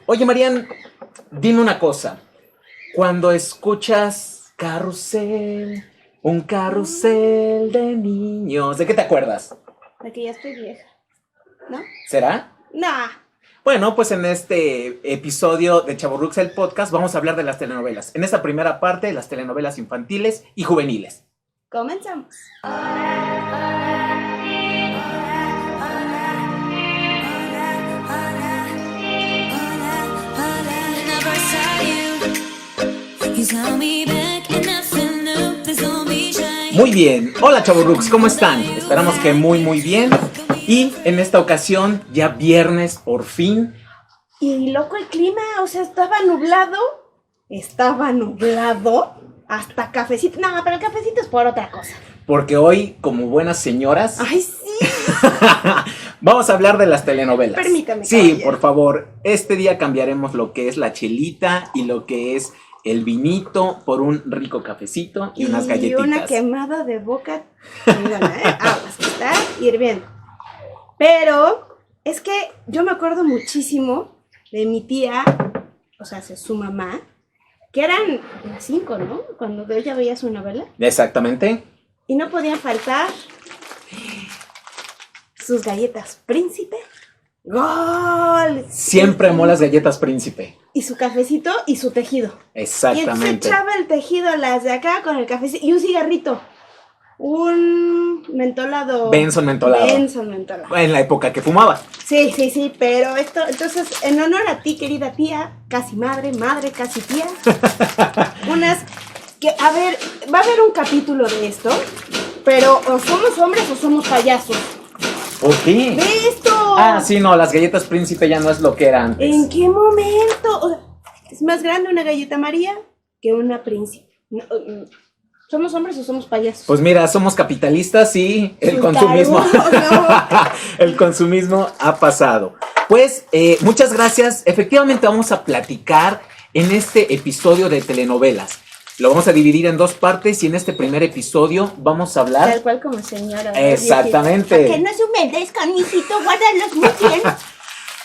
Oye, Marian, dime una cosa. Cuando escuchas carrusel, un carrusel de niños, ¿de qué te acuerdas? De que ya estoy vieja, ¿no? ¿Será? Nah. Bueno, pues en este episodio de Chavorrucks el podcast vamos a hablar de las telenovelas. En esta primera parte, las telenovelas infantiles y juveniles. Comenzamos. Muy bien. Hola, Chavorrucks, ¿cómo están? Esperamos que muy bien. Y en esta ocasión, ya viernes, por fin. Y loco el clima, o sea, estaba nublado, hasta cafecito. No, pero el cafecito es por otra cosa. Porque hoy, como buenas señoras, ¡Ay, sí! vamos a hablar de las telenovelas. Permítame. Sí, caballero. por favor. Este día cambiaremos lo que es la chelita y lo que es el vinito por un rico cafecito y unas galletitas. Y una quemada de boca chingona, aguas, que está hirviendo. Pero es que yo me acuerdo muchísimo de mi tía, o sea, su mamá, que eran las 5, ¿no? Cuando ella veía su novela. Exactamente. Y no podían faltar sus galletas Príncipe. ¡Gol! Siempre amó las galletas Príncipe. Y su cafecito y su tejido. Y entonces Exactamente. echaba el tejido a las de acá con el cafecito y un cigarrito. Un mentolado. Benson mentolado. Benson mentolado. En la época que fumaba. Sí, pero esto, entonces, en honor a ti, querida tía, casi madre, casi tía, unas, que, a ver, va a haber un capítulo de esto, pero o somos hombres o somos payasos. ¿Por qué? ¡Ve esto! Ah, sí, no, las galletas Príncipe ya no es lo que era antes. ¿En qué momento? O sea, es más grande una galleta María que una Príncipe. No, ¿somos hombres o somos payasos? Pues mira, somos capitalistas y el Pues consumismo. claro, no. El consumismo ha pasado. Pues muchas gracias. Efectivamente vamos a platicar en este episodio de telenovelas. Lo vamos a dividir en dos partes y en este primer episodio vamos a hablar. Tal cual como señora. Exactamente. Para que no se humedezcan, mijito, guárdalos muy bien.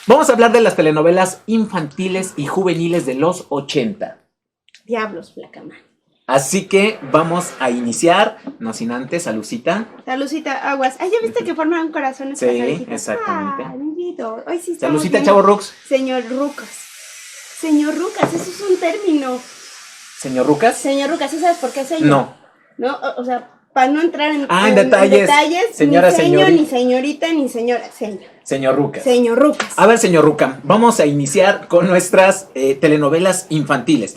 Vamos a hablar de las telenovelas infantiles y juveniles de los 80. Diablos, flacama. Así que vamos a iniciar, no sin antes, salucita. Salucita, aguas. Ay, ¿ya viste que forman corazones? Sí, pasaditas? exactamente. Ah, mi vida. Hoy sí estamos Salucita, viendo- Chavorrucks. Señor Rucas. Señor Rucas, eso es un término. Señor Rucas. Señor Rucas, ¿sí sabes por qué señor? No. No, o sea, para no entrar en, En detalles. Señora, ni señor, señorita. ni señorita, ni señora. Señor Rucas. Señor Rucas. A ver, señor Ruca, vamos a iniciar con nuestras telenovelas infantiles.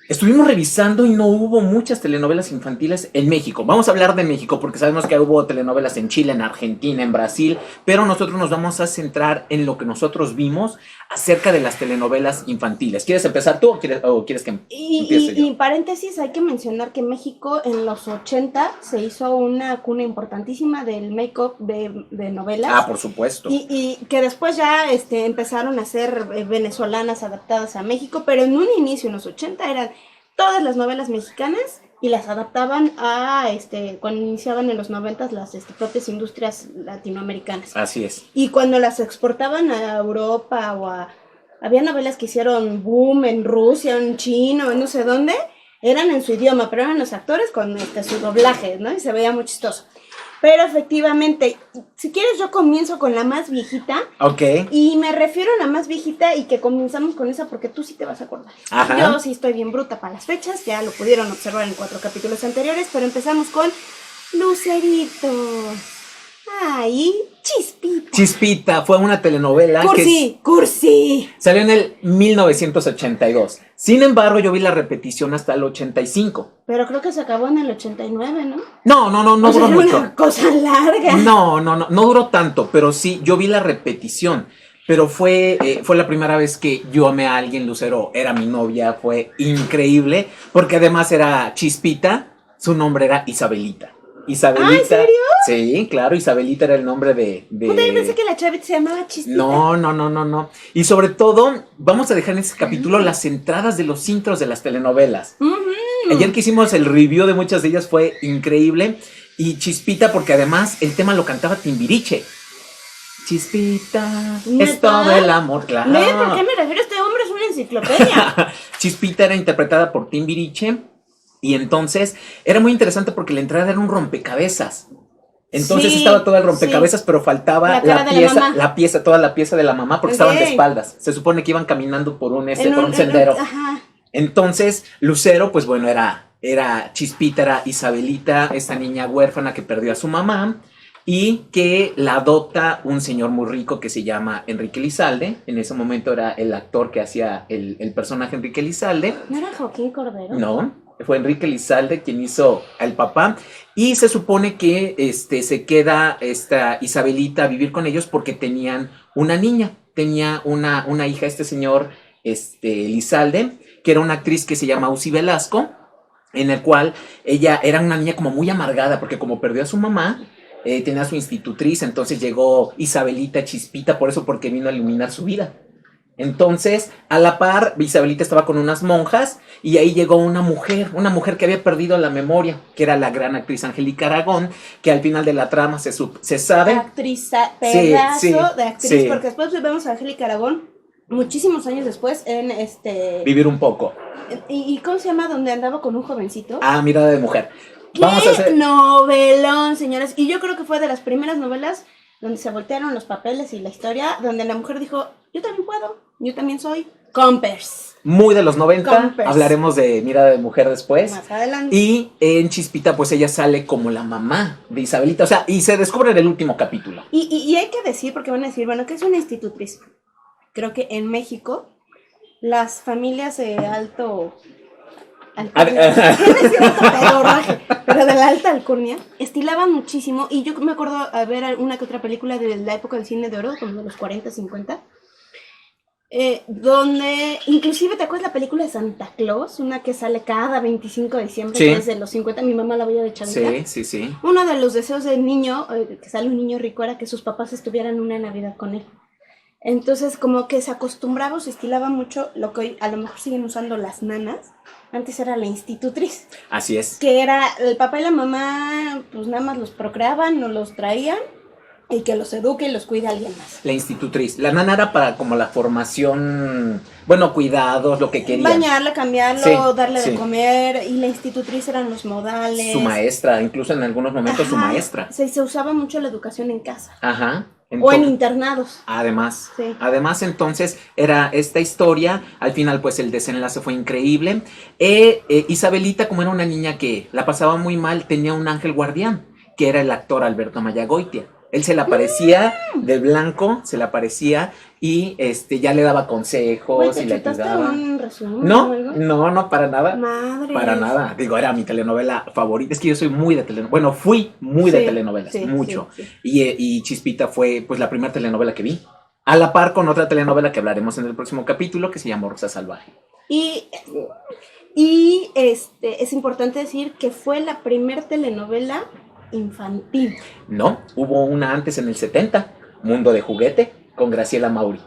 Estuvimos revisando y no hubo muchas telenovelas infantiles en México. Vamos a hablar de México porque sabemos que hubo telenovelas en Chile, en Argentina, en Brasil, pero nosotros nos vamos a centrar en lo que nosotros vimos acerca de las telenovelas infantiles. ¿Quieres empezar tú o quieres que empiece yo? Y paréntesis, hay que mencionar que México en los 80 se hizo una cuna importantísima del make-up de novelas. Ah, por supuesto. Y que después ya empezaron a ser venezolanas adaptadas a México, pero en un inicio, en los 80, eran todas las novelas mexicanas y las adaptaban a, cuando iniciaban en los 90 las propias industrias latinoamericanas. Así es. Y cuando las exportaban a Europa o a... Había novelas que hicieron boom en Rusia, en China, en no sé dónde, eran en su idioma, pero eran los actores con su doblaje, ¿no? Y se veía muy chistoso. Pero efectivamente, si quieres yo comienzo con la más viejita. Ok. Y me refiero a la más viejita y que comenzamos con esa porque tú sí te vas a acordar. Ajá. Yo sí estoy bien bruta para las fechas, ya lo pudieron observar en 4 capítulos anteriores, pero empezamos con Luceritos. Ay, Chispita. Chispita fue una telenovela Cursi. salió en el 1982. Sin embargo, yo vi la repetición hasta el 85. Pero creo que se acabó en el 89, ¿no? No O sea, duró era mucho. una cosa larga. No duró tanto, pero sí, yo vi la repetición. Pero fue la primera vez que yo amé a alguien, Lucero, era mi novia, fue increíble, porque además era Chispita, su nombre era Isabelita. Isabelita. ¿Ah, en serio? Sí, claro, Isabelita era el nombre de... Puta, yo pensé que la chavita se llamaba Chispita. No. Y sobre todo, vamos a dejar en este capítulo las entradas de los intros de las telenovelas. Ayer que hicimos el review de muchas de ellas fue increíble. Y Chispita, porque además el tema lo cantaba Timbiriche. Chispita, ¿Neta? es todo el amor, claro. ¿Ves por qué me refiero? Este hombre es una enciclopedia. Chispita era interpretada por Timbiriche y entonces era muy interesante porque la entrada era un rompecabezas. Entonces Sí, estaba todo el rompecabezas, pero faltaba La cara de la pieza, mamá. toda la pieza de la mamá, porque Ok. estaban de espaldas. Se supone que iban caminando por un sendero. Ajá. Entonces, Lucero, pues bueno, era Chispita, era Isabelita, esta niña huérfana que perdió a su mamá y que la adopta un señor muy rico que se llama Enrique Lizalde. En ese momento era el actor que hacía el personaje Enrique Lizalde. ¿No era Joaquín Cordero? No, fue Enrique Lizalde quien hizo al papá. Y se supone que se queda esta Isabelita a vivir con ellos porque tenían una niña. Tenía una hija, este señor Lizalde, que era una actriz que se llama Uzi Velasco, en el cual ella era una niña como muy amargada porque como perdió a su mamá, tenía a su institutriz, entonces llegó Isabelita Chispita, por eso porque vino a iluminar su vida. Entonces, a la par, Isabelita estaba con unas monjas y ahí llegó una mujer que había perdido la memoria, que era la gran actriz Angélica Aragón, que al final de la trama se sabe. Actriz, pedazo Sí, de actriz, sí. porque después vemos a Angélica Aragón muchísimos años después en Vivir un poco. ¿Y cómo se llama? Donde andaba con un jovencito. Ah, Mirada de mujer. ¡Qué Vamos a hacer... novelón, señores! Y yo creo que fue de las primeras novelas donde se voltearon los papeles y la historia, donde la mujer dijo, yo también puedo, yo también soy Compers. Muy de los 90, Compers. hablaremos de Mirada de mujer después. Más adelante. Y en Chispita, pues ella sale como la mamá de Isabelita, o sea, y se descubre en el último capítulo. Y hay que decir, porque van a decir, bueno, que es una institutriz. Creo que en México, las familias de alto... pero de la alta alcurnia, estilaban muchísimo. Y yo me acuerdo a ver una que otra película de la época del cine de oro, como de los 40, 50, donde inclusive te acuerdas la película de Santa Claus, una que sale cada 25 de diciembre, Sí. desde los 50, mi mamá la veía de chavita. Sí. Uno de los deseos del niño, que sale un niño rico, era que sus papás estuvieran una Navidad con él. Entonces, como que se acostumbraba o se estilaba mucho lo que hoy a lo mejor siguen usando las nanas. Antes era la institutriz, Así es. que era el papá y la mamá, pues nada más los procreaban o los traían, y que los eduque y los cuide alguien más. La institutriz. La nana era para como la formación, bueno, cuidados, lo que querían. Bañarla, cambiarlo, Sí, darle sí. de comer, y la institutriz eran los modales. Su maestra, incluso en algunos momentos su Ajá, maestra. Se usaba mucho la educación en casa. Ajá. O en internados. Además, Sí. entonces era esta historia, al final pues el desenlace fue increíble. Isabelita, como era una niña que la pasaba muy mal, tenía un ángel guardián, que era el actor Alberto Mayagoitia. Él se le aparecía de blanco, se le aparecía y ya le daba consejos Güey, ¿te y le chutaste ayudaba. un resumen o No, algo? no, para nada. Madre. Para nada. Digo, era mi telenovela favorita. Es que yo soy muy de telenovelas. Bueno, fui muy de Sí, telenovelas, sí, mucho. sí, sí. Y Chispita fue pues la primera telenovela que vi. A la par con otra telenovela que hablaremos en el próximo capítulo que se llama Rosa Salvaje. Y es importante decir que fue la primer telenovela infantil. No, hubo una antes en el 70, Mundo de Juguete, con Graciela Mauri.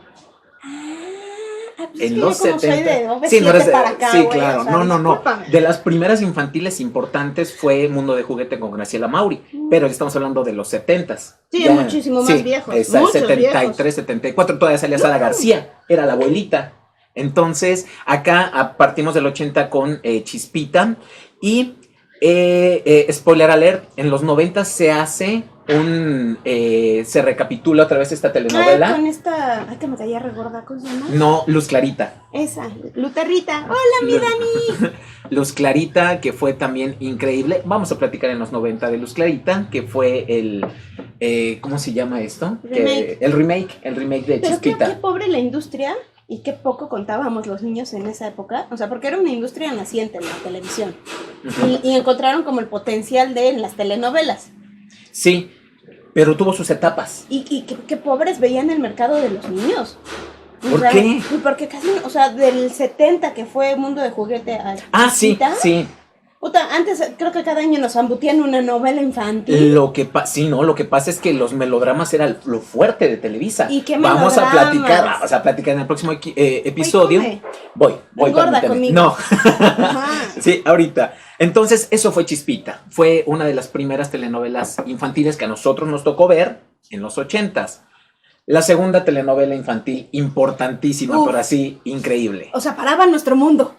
Pues En es los que yo como 70. soy de OV7 Sí, no eres de- para acá, sí, güey, claro. o sea, No. discúlpame. De las primeras infantiles importantes fue Mundo de Juguete con Graciela Mauri. Pero estamos hablando de los 70s. Sí, muchísimo más viejos, muchos 73, viejos. 74. Todavía salía Sara García. Era la abuelita. Entonces, acá partimos del 80 con Chispita. Y, spoiler alert, en los 90 se hace se recapitula otra vez esta telenovela. Con esta, ay, que me caía regorda, ¿cómo se llama? No, Luz Clarita. Esa, Luterrita. Hola, mi Dani. Luz Clarita, que fue también increíble. Vamos a platicar en los 90 de Luz Clarita, que fue ¿cómo se llama esto? Remake. El remake de Pero qué Chispita. pobre la industria y qué poco contábamos los niños en esa época. O sea, porque era una industria naciente en la televisión. Ujú. Y encontraron como el potencial de en las telenovelas. Sí, pero tuvo sus etapas. Y qué pobres veían el mercado de los niños. O ¿Por sea, qué? Porque casi, o sea, del 70 que fue Mundo de Juguete a Ah, sí, Chispita, sí. puta, antes creo que cada año nos ambutían una novela infantil. Lo que pasa es que los melodramas era lo fuerte de Televisa. ¿Y qué Vamos a melodramas? platicar en el próximo episodio. come. Voy Engorda permíteme. conmigo. No. Ajá. Sí, ahorita. Entonces, eso fue Chispita. Fue una de las primeras telenovelas infantiles que a nosotros nos tocó ver en los 80s. La segunda telenovela infantil importantísima, Uf. pero así increíble. O sea, paraba nuestro mundo.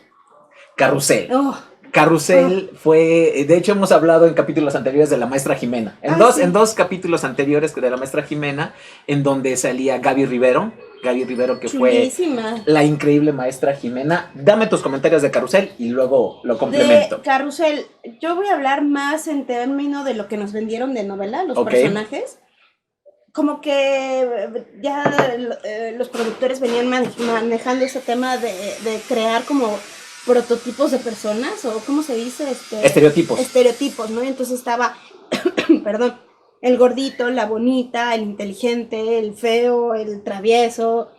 Carrusel. Oh, Carrusel fue, de hecho hemos hablado en capítulos anteriores de la maestra Jimena. Sí. En dos capítulos anteriores de la maestra Jimena, en donde salía Gaby Rivero que chulísima. fue la increíble maestra Jimena. Dame tus comentarios de Carrusel y luego lo complemento. De Carrusel, yo voy a hablar más en términos de lo que nos vendieron de novela, los Ok. personajes. Como que ya los productores venían manejando ese tema de crear como prototipos de personas, o ¿cómo se dice? Estereotipos, ¿no? Entonces estaba, perdón, el gordito, la bonita, el inteligente, el feo, el travieso,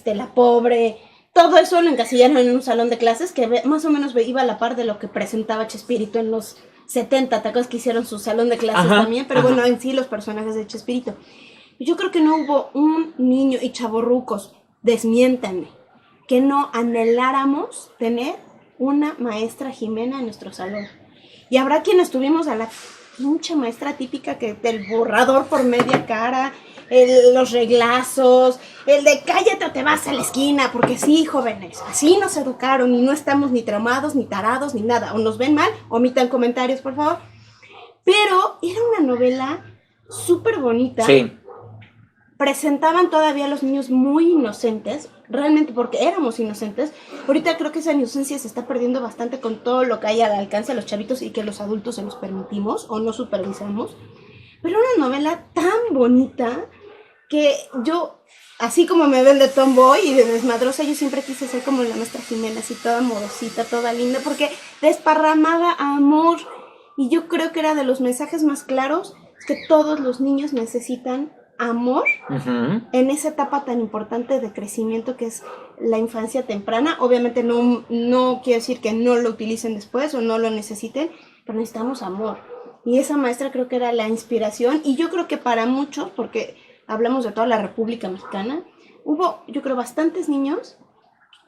la pobre. Todo eso lo encasillaron en un salón de clases que más o menos iba a la par de lo que presentaba Chespirito en los 70, ¿te acuerdas que hicieron su salón de clases también? Pero bueno, en sí los personajes de Chespirito. Yo creo que no hubo un niño, y chavorrucos, desmiéntanme, que no anheláramos tener una maestra Jimena en nuestro salón. Y habrá quienes tuvimos a la pinche maestra típica que del borrador por media cara, los reglazos, el de cállate o te vas a la esquina, porque sí, jóvenes, así nos educaron y no estamos ni traumados, ni tarados, ni nada. O nos ven mal, omitan comentarios, por favor. Pero era una novela súper bonita. Sí. Presentaban todavía a los niños muy inocentes, realmente porque éramos inocentes. Ahorita creo que esa inocencia se está perdiendo bastante con todo lo que hay al alcance de los chavitos y que los adultos se los permitimos o no supervisamos. Pero una novela tan bonita que yo, así como me ven de tomboy y de desmadrosa, yo siempre quise ser como la maestra Jimena, así toda amorosita, toda linda, porque desparramaba amor. Y yo creo que era de los mensajes más claros, que todos los niños necesitan amor en esa etapa tan importante de crecimiento que es la infancia temprana. Obviamente no quiero decir que no lo utilicen después o no lo necesiten, pero necesitamos amor. Y esa maestra creo que era la inspiración, y yo creo que para muchos, porque hablamos de toda la República Mexicana, hubo, yo creo, bastantes niños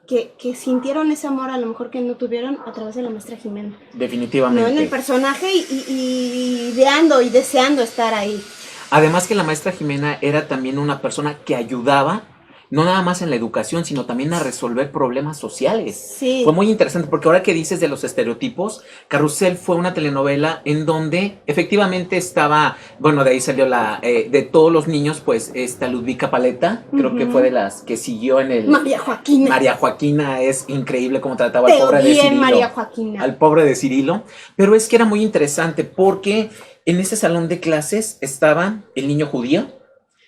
que sintieron ese amor a lo mejor que no tuvieron a través de la maestra Jimena. Definitivamente. No, en el personaje y ideando y deseando estar ahí. Además que la maestra Jimena era también una persona que ayudaba, no nada más en la educación, sino también a resolver problemas sociales. Sí. Fue muy interesante, porque ahora que dices de los estereotipos, Carrusel fue una telenovela en donde efectivamente estaba, bueno, de ahí salió de todos los niños, pues esta Ludvica Paleta, creo que fue de las que siguió en el... María Joaquina. María Joaquina es increíble cómo trataba al pobre de Cirilo. María Joaquina. Al pobre de Cirilo, pero es que era muy interesante porque en ese salón de clases estaba el niño judío.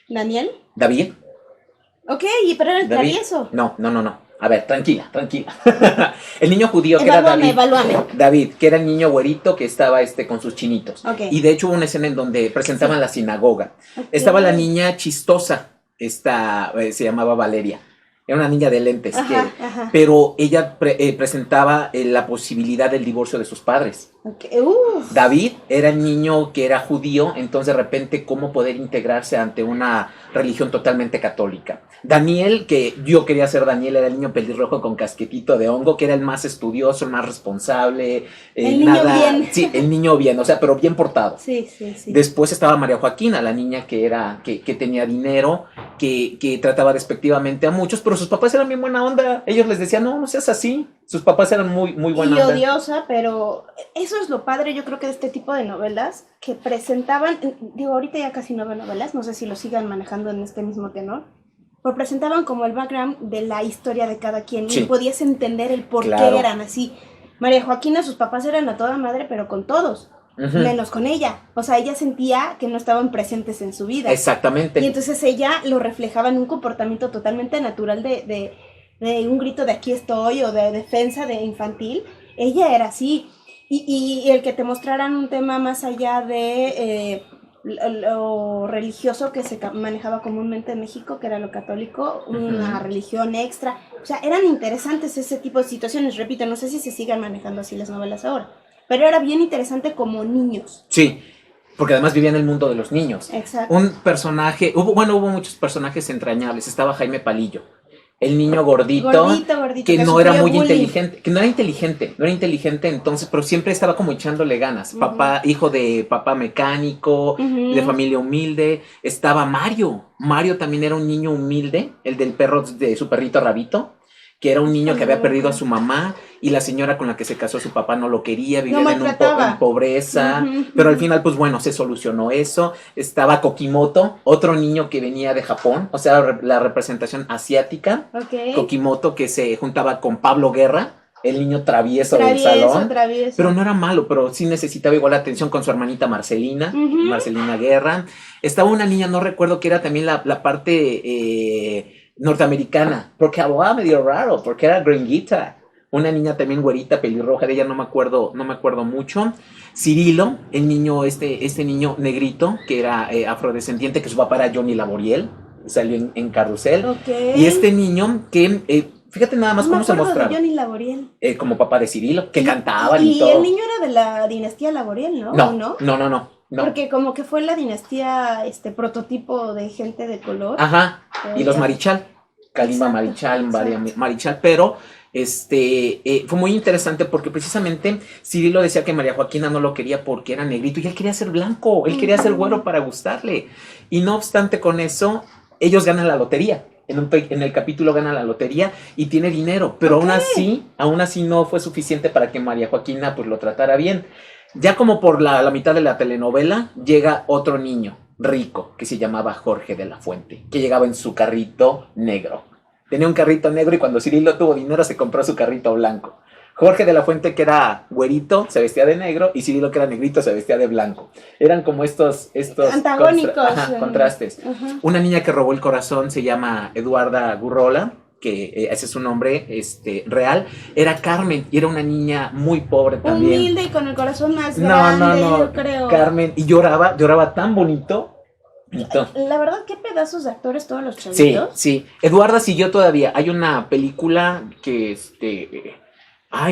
¿Daniel? David. Ok, pero era el travieso. No. A ver, tranquila. El niño judío que era David. Evalúame. David, que era el niño güerito que estaba con sus chinitos. Okay. Y de hecho hubo una escena en donde presentaban la sinagoga. Okay. Estaba la niña chistosa, se llamaba Valeria. Era una niña de lentes, pero ella presentaba la posibilidad del divorcio de sus padres. Okay. David era el niño que era judío, entonces de repente cómo poder integrarse ante una religión totalmente católica. Daniel, que yo quería ser Daniel, era el niño pelirrojo con casquetito de hongo, que era el más estudioso, el más responsable. El niño bien. Sí, el niño bien, o sea, pero bien portado. Sí. Después estaba María Joaquina, la niña que tenía dinero, que trataba despectivamente a muchos, pero sus papás eran bien buena onda. Ellos les decían, no seas así. Sus papás eran muy buena onda. Y odiosa, pero eso es lo padre, yo creo, que de este tipo de novelas que presentaban, digo, ahorita ya casi no veo novelas, no sé si lo sigan manejando en este mismo tenor, pero presentaban como el background de la historia de cada quien, y podías entender el por qué eran así. María Joaquina, sus papás eran a toda madre, pero con todos. Menos con ella. O sea, ella sentía que no estaban presentes en su vida. Exactamente. Y entonces ella lo reflejaba en un comportamiento totalmente natural de un grito de aquí estoy, o de defensa de infantil. Ella era así. Y el que te mostraran un tema más allá de lo religioso que se manejaba comúnmente en México, que era lo católico, una religión extra. O sea, eran interesantes ese tipo de situaciones. Repito, no sé si se sigan manejando así las novelas ahora, pero era bien interesante como niños. Sí, porque además vivía en el mundo de los niños. Exacto. Un personaje, hubo muchos personajes entrañables. Estaba Jaime Palillo, el niño gordito, que no era muy inteligente, que no era inteligente entonces, pero siempre estaba como echándole ganas. Papá, hijo de papá mecánico, de familia humilde. Estaba Mario también era un niño humilde, el del perro, de su perrito Rabito, que era un niño que había perdido a su mamá y la señora con la que se casó su papá no lo quería, vivía en pobreza, pero al final pues bueno, se solucionó eso. Estaba Kokimoto, otro niño que venía de Japón, o sea, la representación asiática. Kokimoto, que se juntaba con Pablo Guerra, el niño travieso del salón, pero no era malo, pero sí necesitaba igual atención con su hermanita Marcelina, Marcelina Guerra. Estaba una niña, no recuerdo, que era también la parte norteamericana, porque hablaba medio raro, porque era gringuita. Una niña también güerita, pelirroja, de ella no me acuerdo mucho. Cirilo, el niño, este niño negrito, que era afrodescendiente, que su papá era Johnny Laboriel, salió en Carrusel. Y este niño que, fíjate nada más cómo se mostraba. De Johnny Laboriel. Como papá de Cirilo, que cantaban y todo. Y el niño era de la dinastía Laboriel, ¿no? No. Porque como que fue la dinastía, prototipo de gente de color. Ajá, y los Marichal, Kalimba Marichal, Marichal, pero fue muy interesante porque precisamente Cirilo decía que María Joaquina no lo quería porque era negrito y él quería ser blanco, él quería ser güero para gustarle. Y no obstante con eso, ellos ganan la lotería. En el capítulo gana la lotería y tiene dinero, pero aún así no fue suficiente para que María Joaquina pues lo tratara bien. Ya como por la mitad de la telenovela llega otro niño rico que se llamaba Jorge de la Fuente, que llegaba en su carrito negro. Tenía un carrito negro y cuando Cirilo tuvo dinero se compró su carrito blanco. Jorge de la Fuente, que era güerito, se vestía de negro, y Cirilo, que era negrito, se vestía de blanco. Eran como estos antagónicos. Contrastes. Una niña que robó el corazón se llama Eduarda Gurrola, que ese es su nombre real. Era Carmen, y era una niña muy pobre también. Humilde y con el corazón más grande, yo creo. Carmen, y lloraba tan bonito. La verdad, qué pedazos de actores todos los chavitos. Sí. Eduarda siguió todavía. Hay una película que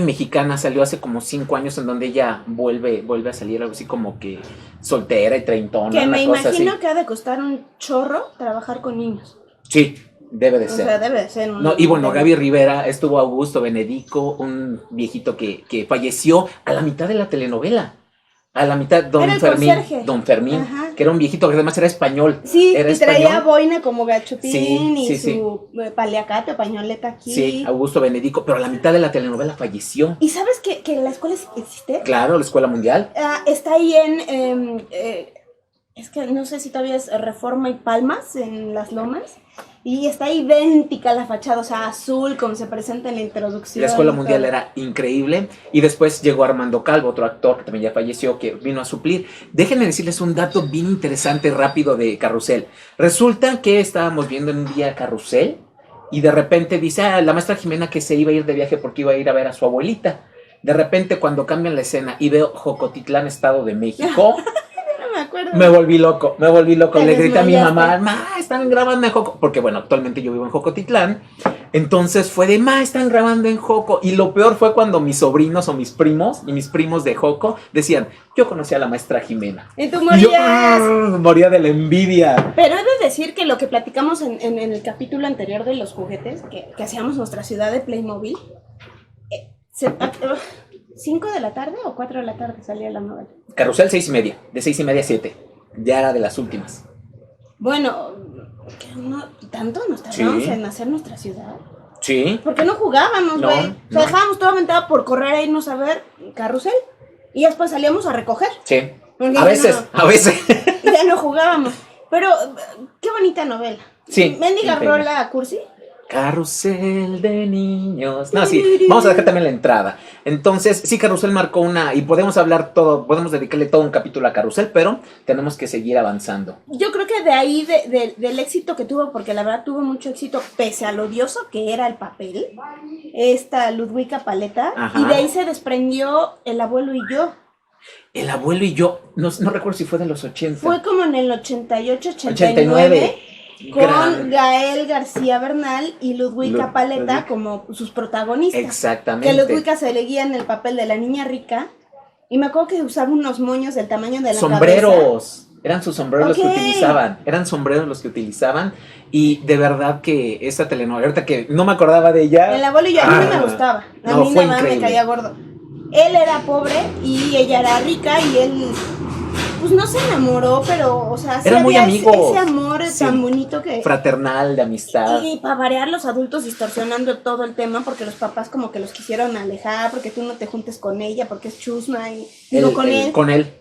mexicana, salió hace como 5 años, en donde ella vuelve a salir algo así como que soltera y treintona. Que me imagino así. Que ha de costar un chorro trabajar con niños. Sí, debe de ser. O sea, debe de ser. Y bueno, Gaby Rivera, estuvo Augusto Benedico, un viejito que falleció a la mitad de la telenovela. A la mitad, Don Fermín, ajá, que era un viejito que además era español. Sí, era y español. Traía boina como gachotín y su paliacate o pañoleta aquí. Sí, Augusto Benedico, pero a la mitad de la telenovela falleció. ¿Y sabes que la escuela existe? Claro, la Escuela Mundial. Está ahí es que no sé si todavía es Reforma y Palmas, en Las Lomas. Y está idéntica la fachada, o sea, azul, como se presenta en la introducción. La Escuela Mundial era increíble. Y después llegó Armando Calvo, otro actor que también ya falleció, que vino a suplir. Déjenme decirles un dato bien interesante, rápido, de Carrusel. Resulta que estábamos viendo en un día Carrusel y de repente dice la maestra Jimena que se iba a ir de viaje porque iba a ir a ver a su abuelita. De repente, cuando cambian la escena y veo Jocotitlán, Estado de México... Me volví loco. Le grité a mi mamá, están grabando en Joco. Porque bueno, actualmente yo vivo en Jocotitlán. Entonces fue de, están grabando en Joco. Y lo peor fue cuando mis sobrinos o mis primos y mis primos de Joco decían, yo conocí a la maestra Jimena. Y tú morías. Moría de la envidia. Pero he de decir que lo que platicamos en el capítulo anterior de los juguetes, que hacíamos nuestra ciudad de Playmobil, 5 de la tarde o 4 de la tarde salía la novela. Carrusel 6:30, de 6:30 a 7. Ya era de las últimas. Bueno, ¿tanto nos tardamos en hacer nuestra ciudad? Sí. Porque no jugábamos, güey. O sea, dejábamos todo aventado por correr a irnos a ver Carrusel. Y después salíamos a recoger. Sí. A veces. Y ya no jugábamos. Pero, qué bonita novela. Sí. Mendiga rola cursi. Carrusel de niños. No, sí, vamos a dejar también la entrada. Entonces, sí, Carrusel marcó y podemos hablar todo, podemos dedicarle todo un capítulo a Carrusel, pero tenemos que seguir avanzando. Yo creo que de ahí, del éxito que tuvo, porque la verdad tuvo mucho éxito, pese a lo odioso que era el papel, esta Ludwika Paleta, y de ahí se desprendió El abuelo y yo. El abuelo y yo, no recuerdo si fue de los 80. Fue como en el 88, 89. Con Gael García Bernal y Ludwika Paleta como sus protagonistas. Exactamente. Que Ludwika se elegía en el papel de la niña rica. Y me acuerdo que usaba unos moños del tamaño de la sombreros. cabeza. Eran sus sombreros los que utilizaban. Eran sombreros los que utilizaban. Y de verdad que esa telenovela, ahorita que no me acordaba de ella. El abuelo y yo, a mí no me gustaba. A mí nada más me caía gordo. Él era pobre y ella era rica y él, pues no se enamoró, pero, o sea, sí era muy había amigo. Ese amor tan bonito que... Fraternal, de amistad. Y para variar, los adultos distorsionando todo el tema porque los papás como que los quisieron alejar, porque tú no te juntes con ella, porque es chusma y... Digo, con él. Con él.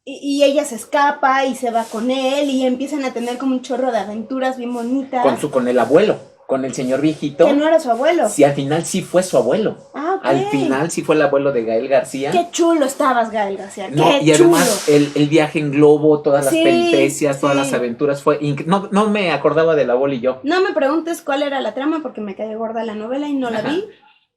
Y ella se escapa y se va con él y empiezan a tener como un chorro de aventuras bien bonitas. Con el abuelo, con el señor viejito. Que no era su abuelo. Sí, al final sí fue su abuelo. Ah, ok. Al final sí fue el abuelo de Gael García. Qué chulo estabas, Gael García. No, qué y chulo. además el viaje en globo, todas las Sí, peripecias, todas sí. las aventuras fue no me acordaba del abuelo y yo. No me preguntes cuál era la trama porque me caí gorda la novela y no la vi.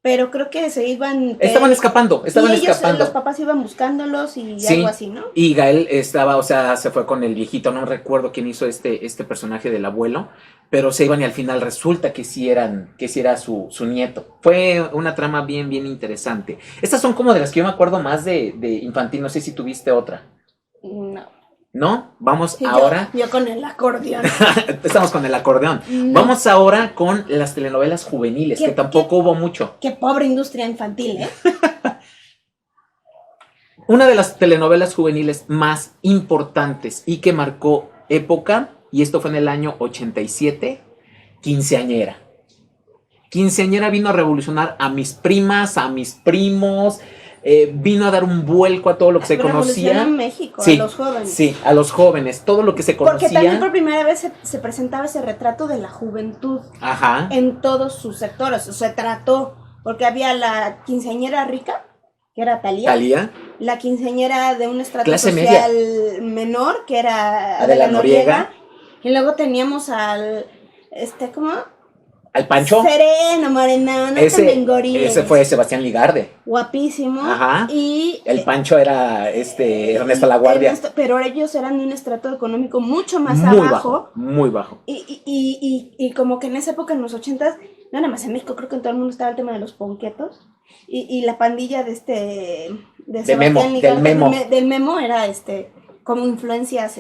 Pero creo que se iban... Estaban escapando. Y ellos, los papás iban buscándolos y sí, algo así, ¿no? Y Gael estaba, o sea, se fue con el viejito, no recuerdo quién hizo este personaje del abuelo, pero se iban y al final resulta que sí era su nieto. Fue una trama bien, bien interesante. Estas son como de las que yo me acuerdo más de infantil, no sé si tuviste otra. No. ¿No? Vamos Sí, ahora... Yo con el acordeón. Estamos con el acordeón. No. Vamos ahora con las telenovelas juveniles, que tampoco hubo mucho. Qué pobre industria infantil, ¿eh? Una de las telenovelas juveniles más importantes y que marcó época, y esto fue en el año 87, Quinceañera. Quinceañera vino a revolucionar a mis primas, a mis primos, vino a dar un vuelco a todo lo que se conocía. En México, sí, a los jóvenes. Sí, a los jóvenes, todo lo que se conocía. Porque también por primera vez se presentaba ese retrato de la juventud. Ajá. En todos sus sectores. O sea, se trató, porque había la quinceañera rica, que era Thalía. La quinceañera de un estrato clase social media. Menor, que era Adela Noriega. Y luego teníamos al, ¿cómo? Al Pancho. Sereno, moreno, no también gorila. Ese fue Sebastián Ligarde. Guapísimo. Ajá. Y el Pancho era Ernesto Laguardia. Pero ellos eran de un estrato económico mucho más abajo. Muy bajo. Y como que en esa época, en los 80s, no nada más en México, creo que en todo el mundo estaba el tema de los ponquetos. Y la pandilla de Sebastián Ligarde, del Memo era como influencias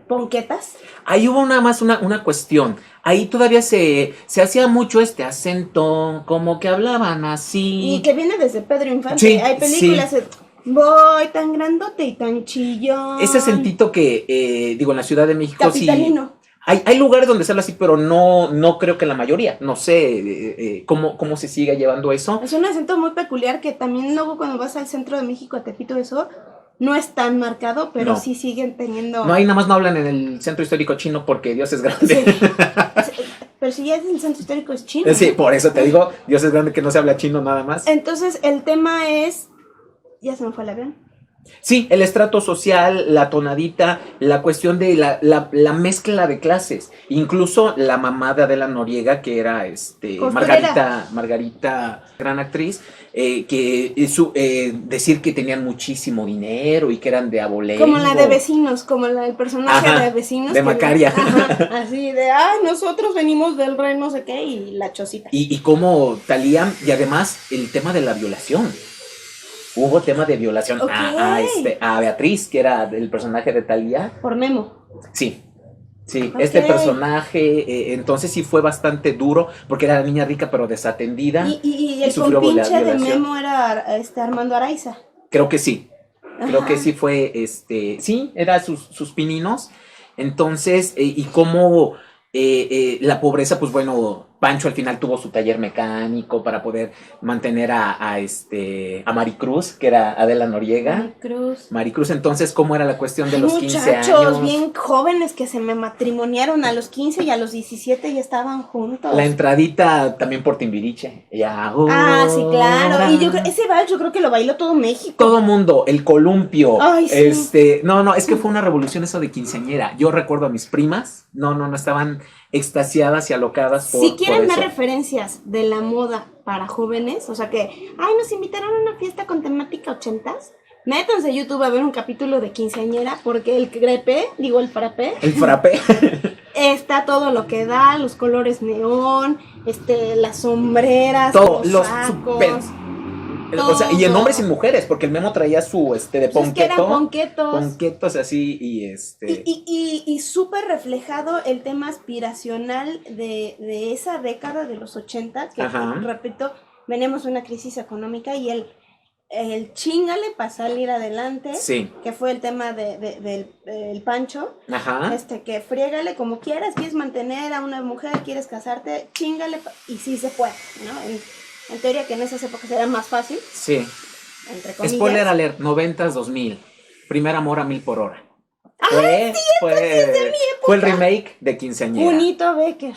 ponquetas. Ahí hubo nada más una cuestión. Ahí todavía se hacía mucho acento, como que hablaban así. Y que viene desde Pedro Infante. Sí, hay películas voy tan grandote y tan chillón. Ese acentito que, digo, en la Ciudad de México capitalino. Sí. Hay lugares donde se habla así, pero no creo que la mayoría. No sé cómo se sigue llevando eso. Es un acento muy peculiar que también luego cuando vas al centro de México, a Tepito, eso no es tan marcado, pero sí siguen teniendo... No, ahí nada más no hablan en el centro histórico chino porque Dios es grande. Sí. Pero si ya es el centro histórico es chino. Sí, por eso te digo, Dios es grande que no se habla chino nada más. Entonces el tema es... ¿Ya se me fue el avión? Sí, el estrato social, la tonadita, la cuestión de la mezcla de clases. Incluso la mamá de Adela Noriega, que era Margarita, gran actriz, decir que tenían muchísimo dinero y que eran de abolengo. Como la de Vecinos, como el personaje de Vecinos. De Macaria. Así de, nosotros venimos del rey no sé qué, y la chocita. Y como Thalía, y además el tema de la violación. Hubo tema de violación a Beatriz, que era el personaje de Thalía. Por Memo. Sí. Este personaje, entonces sí fue bastante duro, porque era la niña rica pero desatendida. Y el compinche de Memo era Armando Araiza. Creo que sí. Creo que sí fue, sí, era sus pininos. Entonces, y cómo la pobreza, pues bueno, Pancho al final tuvo su taller mecánico para poder mantener a Maricruz, que era Adela Noriega. Maricruz, entonces, ¿cómo era la cuestión de los 15 años? Muchachos bien jóvenes que se me matrimoniaron a los 15 y a los 17 ya estaban juntos. La entradita también por Timbiriche. Sí, claro. Y ese vals yo creo que lo bailó todo México. Todo mundo, el columpio. Ay, sí. No, es que fue una revolución eso de quinceañera. Yo recuerdo a mis primas, no estaban extasiadas y alocadas por si quieren más referencias de la moda para jóvenes, o sea que, nos invitaron a una fiesta con temática 80s, métanse a YouTube a ver un capítulo de quinceañera, porque el frappé está todo lo que da, los colores neón, las sombreras, todos los sacos. O sea, y en Todo. hombres y mujeres, porque el Memo traía su, de Pues es que eran ponqueto. ponquetos. Ponquetos así, Y súper reflejado el tema aspiracional de esa década de los 80, que Ajá. repito, venimos de una crisis económica y el chingale para salir adelante, Sí. que fue el tema del Pancho, Ajá. que friégale como quieres mantener a una mujer, quieres casarte, chingale, y sí se puede, ¿no? En teoría que en esas épocas era más fácil, Sí. entre comillas. Spoiler alert, 90s, 2000. Primer amor a 1000 por hora. ¡Ay, sí! Fue el remake de Quinceañera. Cunito Becker.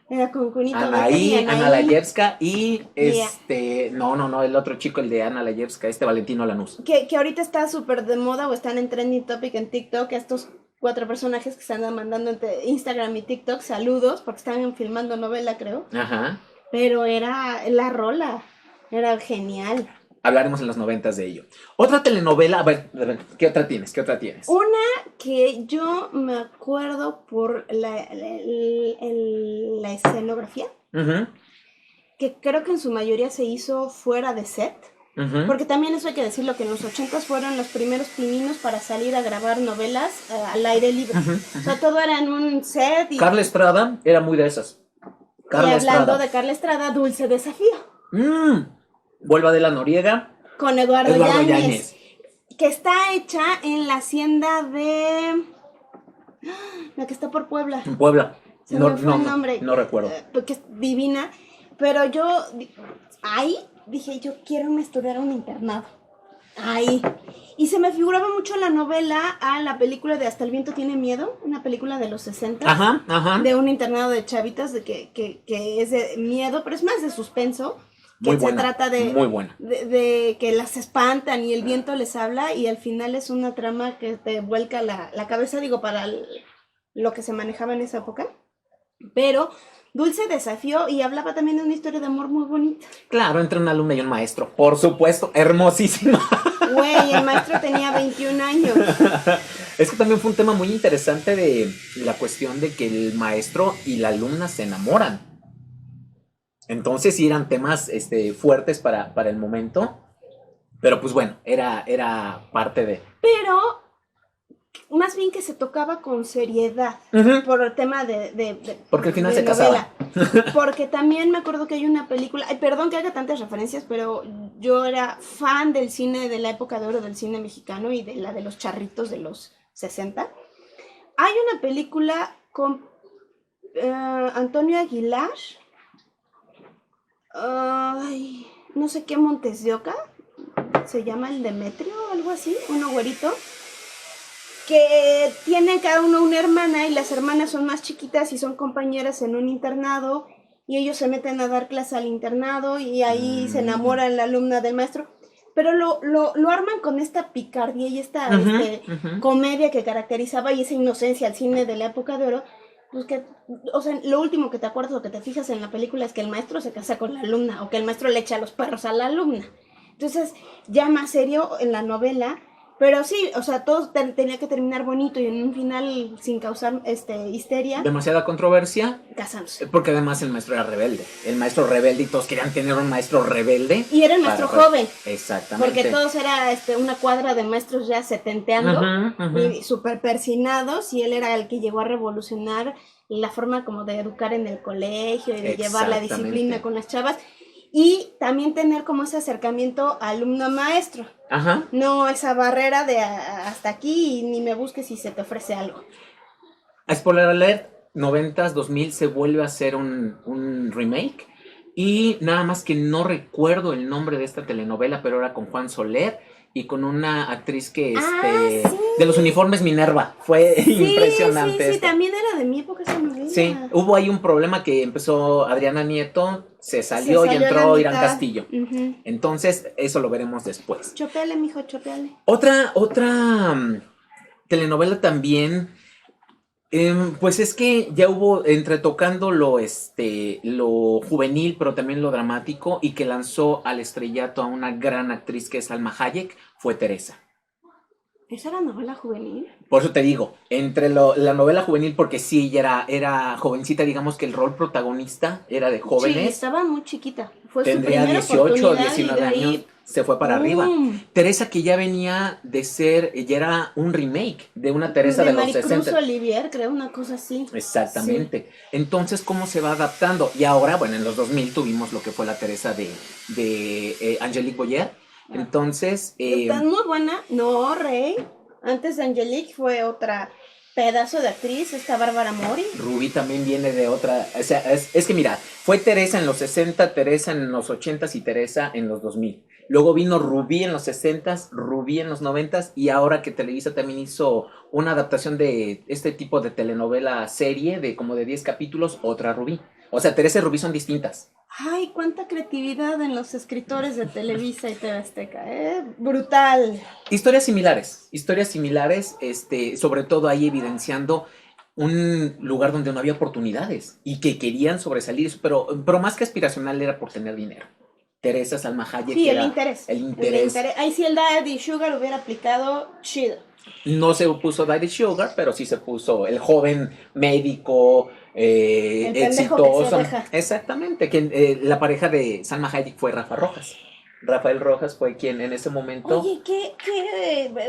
Era con Cunito Becker y Anaí, Ana Anaí. Layevska y Yeah. no, el otro chico, el de Ana Layevska, Valentino Lanús. Que ahorita está súper de moda o están en trending topic en TikTok, estos 4 personajes que se andan mandando entre Instagram y TikTok, saludos, porque están filmando novela, creo. Ajá. Pero era la rola, era genial. Hablaremos en los 90s de ello. Otra telenovela, a ver, ¿qué otra tienes? Una que yo me acuerdo por la escenografía, Ujú, que creo que en su mayoría se hizo fuera de set. ujú. Porque también eso hay que decirlo, que en los 80s fueron los primeros pininos para salir a grabar novelas al aire libre. Ujú, O sea, todo era en un set. Carla Estrada era muy de esas. Y hablando de Carla Estrada, Dulce Desafío. Vuelva de la Noriega. Con Eduardo Yáñez. Yáñez. Que está hecha en la hacienda de... La que está por Puebla. En Puebla. Se me fue el nombre. No recuerdo. Porque es divina. Pero yo ahí dije, yo quiero estudiar un internado. Ahí. Y se me figuraba mucho la novela a la película de Hasta el viento tiene miedo, una película de los 60. Ajá. De un internado de chavitas de que es de miedo, pero es más de suspenso. Que Muy se buena, trata de, muy buena. de que las espantan y el viento les habla y al final es una trama que te vuelca la cabeza, digo, para lo que se manejaba en esa época. Pero Dulce Desafío y hablaba también de una historia de amor muy bonita. Claro, entre un alumno y un maestro. Por supuesto, hermosísima. Güey, el maestro tenía 21 años. Es que también fue un tema muy interesante de la cuestión de que el maestro y la alumna se enamoran. Entonces sí eran temas fuertes para el momento. Pero pues bueno, era parte de... Pero más bien que se tocaba con seriedad. Por el tema porque al final de se casaban. Porque también me acuerdo que hay una película, ay, perdón que haga tantas referencias, pero yo era fan del cine de la época de oro del cine mexicano y de la de los charritos de los 60. Hay una película con Antonio Aguilar, no sé qué Montes de Oca, se llama el Demetrio o algo así, uno güerito, que tienen cada uno una hermana y las hermanas son más chiquitas y son compañeras en un internado y ellos se meten a dar clase al internado y ahí se enamora la alumna del maestro, pero lo arman con esta picardía y esta comedia que caracterizaba y esa inocencia al cine de la época de oro. Pues que, o sea, lo último que te acuerdas o que te fijas en la película es que el maestro se casa con la alumna o que el maestro le echa los perros a la alumna. Entonces, ya más serio en la novela, pero sí, o sea, todo tenía que terminar bonito y en un final sin causar histeria. Demasiada controversia. Casándose. Porque además el maestro era rebelde. El maestro rebelde y todos querían tener un maestro rebelde. Y era el maestro joven. Exactamente. Porque todos era una cuadra de maestros ya setenteando y súper persinados y él era el que llegó a revolucionar la forma como de educar en el colegio y de llevar la disciplina con las chavas. Y también tener como ese acercamiento alumno-maestro. Ajá. No esa barrera de hasta aquí y ni me busques si se te ofrece algo. A spoiler alert, 90s, 2000 se vuelve a hacer un remake. Y nada más que no recuerdo el nombre de esta telenovela, pero era con Juan Soler y con una actriz que sí. de los uniformes Minerva. Fue impresionante. Sí, también era de mi época esa novela. Sí, hubo ahí un problema que empezó Adriana Nieto, se salió y entró Irán Castillo. Entonces, eso lo veremos después. Chopeale, mijo, chopeale. Otra telenovela también, pues es que ya hubo entretocando lo juvenil, pero también lo dramático, y que lanzó al estrellato a una gran actriz que es Salma Hayek, fue Teresa. ¿Esa era novela juvenil? Por eso te digo, entre la novela juvenil, porque sí, ella era jovencita, digamos que el rol protagonista era de Sí, jóvenes, estaba muy chiquita. Fue su tendría primera 18 o oportunidad y 19 de años, ahí, se fue para arriba. ¡pum! Teresa, que ya venía de ser, ya era un remake de una Teresa de los Maricruz 60. Olivier, creo, una cosa así. Sí. Exactamente. Entonces, ¿cómo se va adaptando? Y ahora, bueno, en los 2000 tuvimos lo que fue la Teresa de Angelique Boyer. Entonces, Está muy buena. No, Rey. Antes de Angelique fue otra pedazo de actriz, esta Bárbara Mori. Rubí también viene de otra. O sea, es que mira, fue Teresa en los 60, Teresa en los 80 y Teresa en los 2000. Luego vino Rubí en los 60, Rubí en los 90 y ahora que Televisa también hizo una adaptación de este tipo de telenovela serie de como de 10 capítulos, otra Rubí. O sea, Teresa y Rubí son distintas. Ay, cuánta creatividad en los escritores de Televisa y TV Azteca, brutal. Historias similares, sobre todo ahí evidenciando un lugar donde no había oportunidades y que querían sobresalir, pero más que aspiracional era por tener dinero. Teresa Salma Hayek Sí, era el interés. el interés. Ahí sí el Daddy Sugar hubiera aplicado chido. No se puso Daddy Sugar, pero sí se puso el joven médico El pendejo que exitoso. se deja. Exactamente, que la pareja de Salma Hayek fue Rafa Rojas. Rafael Rojas fue quien en ese momento. Oye, qué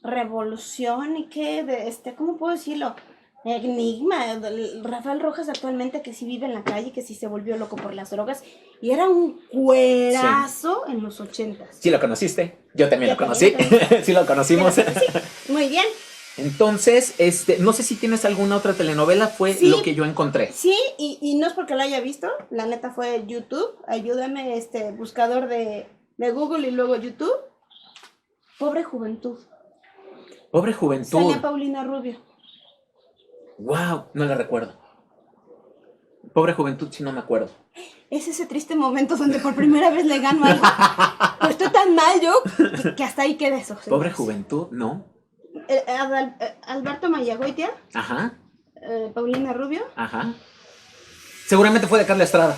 revolución y qué, ¿cómo puedo decirlo? Enigma. Rafael Rojas actualmente que sí vive en la calle, que sí se volvió loco por las drogas y era un cuerazo en los 80s. ¿Sí lo conociste? Yo también Yo lo conocí. también. Sí lo conocimos. Sí, muy bien. Entonces, no sé si tienes alguna otra telenovela, fue Sí. lo que yo encontré. Sí, y no es porque lo haya visto, la neta fue YouTube, ayúdame, buscador de Google y luego YouTube. Pobre Juventud. Pobre Juventud. Salía Paulina Rubio. Wow, no la recuerdo. Pobre Juventud, sí no me acuerdo. Es ese triste momento donde por primera vez le gano algo. Pero estoy tan mal yo que hasta ahí queda eso. Pobre Juventud, ¿no? Alberto Mayagoitia, Ajá, Paulina Rubio. ajá. Seguramente fue de Carla Estrada.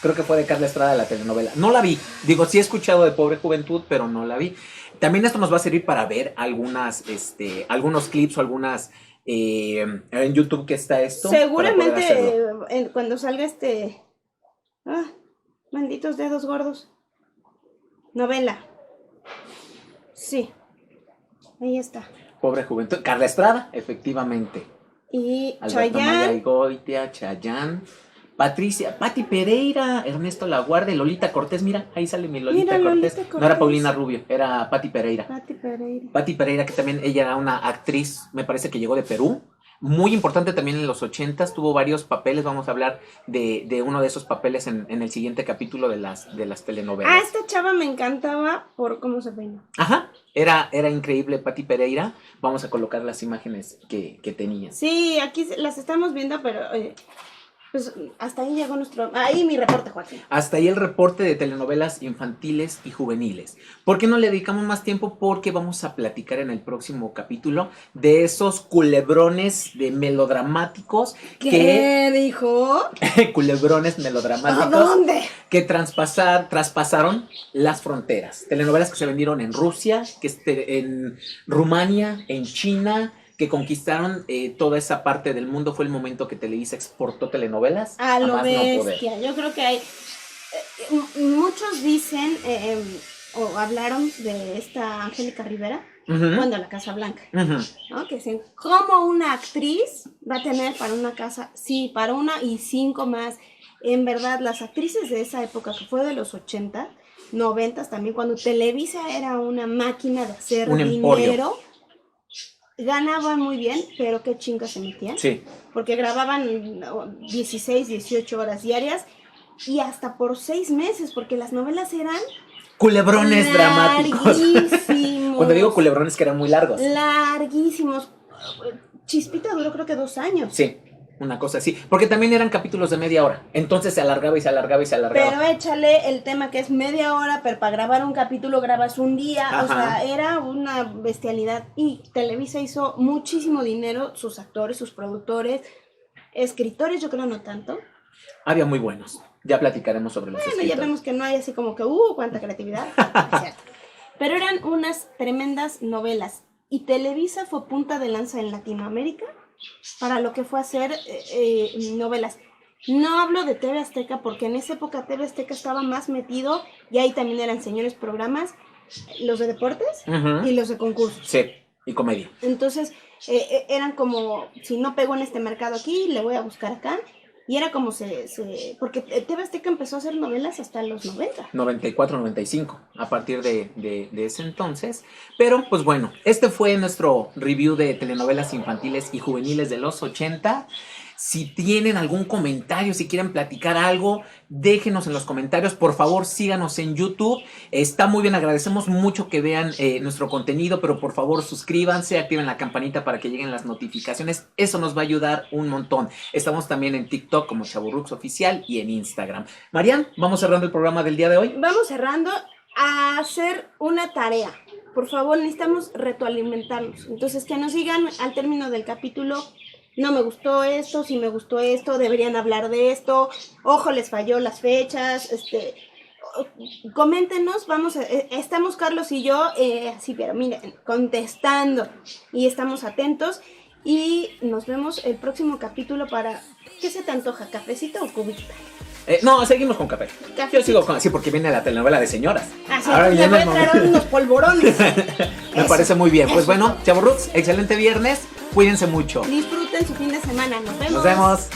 Creo que fue de Carla Estrada la telenovela. No la vi. Digo, sí he escuchado de Pobre Juventud, pero no la vi. También esto nos va a servir para ver algunos clips o algunas en YouTube que está esto. para poder hacerlo. Seguramente cuando salga malditos dedos gordos. Novela. Sí. Ahí está. Pobre Juventud. Carla Estrada, efectivamente. Y Alberto Chayanne. Mayagoitia, Chayanne, Patricia, Pati Pereira, Ernesto Laguarde, Lolita Cortés. Mira, ahí sale mi Lolita Mira, Cortés. Lolita No era Cortés. Paulina Rubio, era Pati Pereira. Pati Pereira. Pati Pereira, que también ella era una actriz, me parece que llegó de Perú. Muy importante también en los 80s, tuvo varios papeles. Vamos a hablar de uno de esos papeles en el siguiente capítulo de las telenovelas. Esta chava me encantaba por cómo se peina. Ajá, era increíble Pati Pereira. Vamos a colocar las imágenes que tenía. Sí, aquí las estamos viendo, pero pues hasta ahí llegó ahí mi reporte, Joaquín. Hasta ahí el reporte de telenovelas infantiles y juveniles. ¿Por qué no le dedicamos más tiempo? Porque vamos a platicar en el próximo capítulo de esos culebrones de melodramáticos. ¿Qué dijo? Culebrones ¿A melodramáticos dónde? que traspasaron las fronteras. Telenovelas que se vendieron en Rusia, en Rumania, en China, que conquistaron toda esa parte del mundo. Fue el momento que Televisa exportó telenovelas A lo más no poder. bestia. Yo creo que hay. Muchos dicen o hablaron de esta Angélica Rivera Ujú, cuando la Casa Blanca, ujú. ¿no? Que dicen, ¿cómo una actriz va a tener para una casa? Sí, para una y 5 más. En verdad, las actrices de esa época, que fue de los 80, 90 también, cuando Televisa era una máquina de hacer Un emporio. dinero, ganaban muy bien, pero qué chingas se metían. Sí. Porque grababan 16, 18 horas diarias y hasta por 6 meses, porque las novelas eran Culebrones dramáticos. larguísimos. Cuando digo culebrones, que eran muy largos. Larguísimos. Chispita duró creo que 2 años. Sí, una cosa así. Porque también eran capítulos de media hora. Entonces se alargaba y se alargaba y se alargaba. Pero échale el tema que es media hora, pero para grabar un capítulo grabas un día. Ajá. O sea, era una bestialidad. Y Televisa hizo muchísimo dinero, sus actores, sus productores, escritores, yo creo no tanto. Había muy buenos. Ya platicaremos sobre los Bueno, ya escritores. vemos que no hay así como que, cuánta creatividad. Es cierto. pero eran unas tremendas novelas. Y Televisa fue punta de lanza en Latinoamérica para lo que fue hacer novelas. No hablo de TV Azteca porque en esa época TV Azteca estaba más metido y ahí también eran señores programas, los de deportes y los de concursos. Sí, y comedia. Entonces eran como, si no pego en este mercado aquí, le voy a buscar acá. Y era como porque TV Azteca empezó a hacer novelas hasta los 90. 94, 95, a partir de ese entonces. Pero, pues bueno, este fue nuestro review de telenovelas infantiles y juveniles de los 80. Si tienen algún comentario, si quieren platicar algo, déjenos en los comentarios. Por favor, síganos en YouTube. Está muy bien, agradecemos mucho que vean nuestro contenido, pero por favor suscríbanse, activen la campanita para que lleguen las notificaciones. Eso nos va a ayudar un montón. Estamos también en TikTok como Chavorrucs Oficial y en Instagram. Marian, vamos cerrando el programa del día de hoy. Vamos cerrando a hacer una tarea. Por favor, necesitamos retroalimentarnos. Entonces, que nos digan al término del capítulo: no me gustó esto, sí me gustó esto, deberían hablar de esto, ojo, les falló las fechas, coméntenos, estamos Carlos y yo, así, pero miren, contestando, y estamos atentos, y nos vemos el próximo capítulo para, ¿qué se te antoja, cafecito o cubita? No, seguimos con café. Cafecito. Yo sigo con así porque viene la telenovela de señoras. Así, Ahora le voy a viene traer unos polvorones. Me parece muy bien. Pues bueno, Chavorrucs, excelente viernes. Cuídense mucho. Disfruten su fin de semana. Nos vemos. Nos vemos.